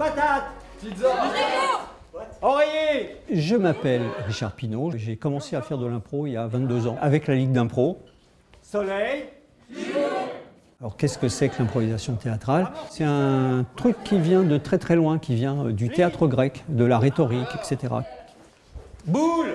Patate. Pizza. Oreiller. Je m'appelle Richard Pinault, j'ai commencé à faire de l'impro il y a 22 ans avec la Ligue d'impro. Soleil. Alors qu'est-ce que c'est que l'improvisation théâtrale? C'est un truc qui vient de très très loin, qui vient du théâtre grec, de la rhétorique, etc. Boule.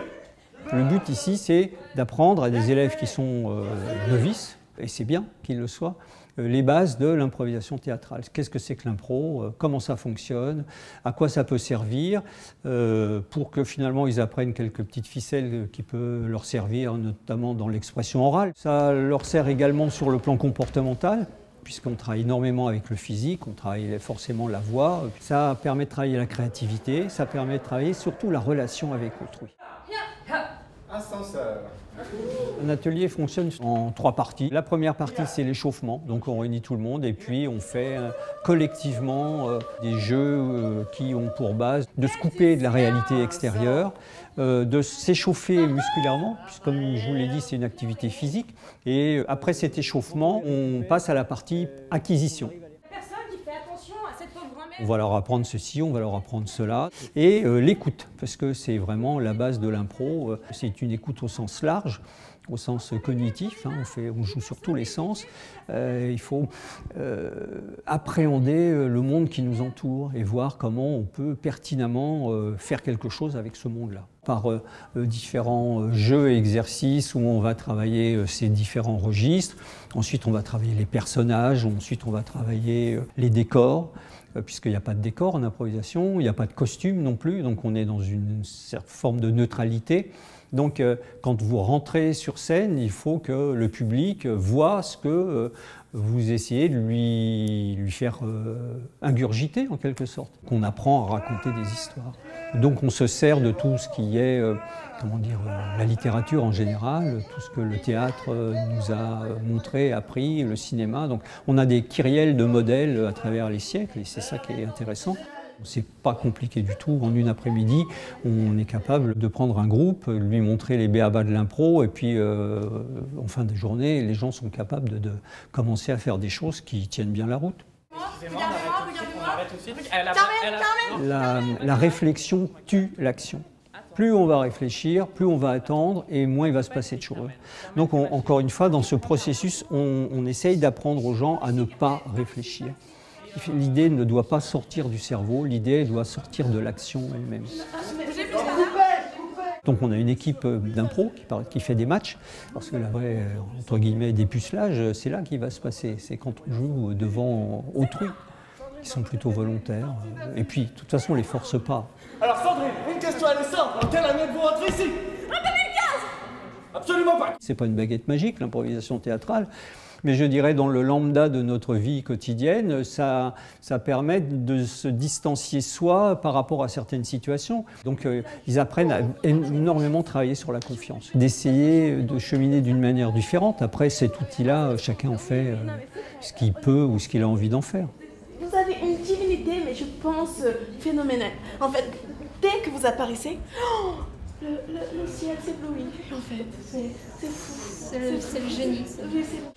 Le but ici, c'est d'apprendre à des élèves qui sont novices, et c'est bien qu'ils le soient, les bases de l'improvisation théâtrale. Qu'est-ce que c'est que l'impro? Comment ça fonctionne? À quoi ça peut servir? Pour que finalement ils apprennent quelques petites ficelles qui peuvent leur servir, notamment dans l'expression orale. Ça leur sert également sur le plan comportemental, puisqu'on travaille énormément avec le physique, on travaille forcément la voix. Ça permet de travailler la créativité, ça permet de travailler surtout la relation avec autrui. Ascenseur. Un atelier fonctionne en 3 parties. La première partie, c'est l'échauffement, donc on réunit tout le monde et puis on fait collectivement des jeux qui ont pour base de se couper de la réalité extérieure, de s'échauffer musculairement, puisque comme je vous l'ai dit, c'est une activité physique. Et après cet échauffement, on passe à la partie acquisition. On va leur apprendre ceci, on va leur apprendre cela. Et l'écoute, parce que c'est vraiment la base de l'impro. C'est une écoute au sens large, au sens cognitif. On joue sur tous les sens. Il faut appréhender le monde qui nous entoure et voir comment on peut pertinemment faire quelque chose avec ce monde-là. Par différents jeux et exercices où on va travailler ces différents registres. Ensuite, on va travailler les personnages. Ensuite, on va travailler les décors. Puisqu'il n'y a pas de décor en improvisation, il n'y a pas de costume non plus, donc on est dans une certaine forme de neutralité. Donc quand vous rentrez sur scène, il faut que le public voit ce que vous essayez de lui faire ingurgiter en quelque sorte. Qu'on apprend à raconter des histoires. Donc on se sert de tout ce qui est la littérature en général, tout ce que le théâtre nous a montré, appris, le cinéma. Donc on a des kyrielles de modèles à travers les siècles et c'est ça qui est intéressant. C'est pas compliqué du tout. En une après-midi, on est capable de prendre un groupe, lui montrer les b.a.-ba de l'impro et puis en fin de journée, les gens sont capables de commencer à faire des choses qui tiennent bien la route. La réflexion tue l'action. Plus on va réfléchir, plus on va attendre et moins il va se passer de choses. Donc encore une fois, dans ce processus, on essaye d'apprendre aux gens à ne pas réfléchir. L'idée ne doit pas sortir du cerveau, l'idée doit sortir de l'action elle-même. Donc on a une équipe d'impro qui fait des matchs, parce que la vraie, entre guillemets, dépucelage, c'est là qu'il va se passer. C'est quand on joue devant autrui. Ils sont plutôt volontaires. Et puis, de toute façon, on ne les force pas. Alors Sandrine, une question elle est simple. En quelle année vous rentrez ici? En 2015. Absolument pas. C'est pas une baguette magique, l'improvisation théâtrale. Mais je dirais dans le lambda de notre vie quotidienne, ça permet de se distancier soi par rapport à certaines situations. Donc ils apprennent à énormément travailler sur la confiance, d'essayer de cheminer d'une manière différente. Après cet outil-là, chacun en fait ce qu'il peut ou ce qu'il a envie d'en faire. Vous avez une divinité, mais je pense phénoménale. En fait, dès que vous apparaissez, le ciel s'éblouit. En fait, c'est fou. C'est le génie. Oui, c'est bon.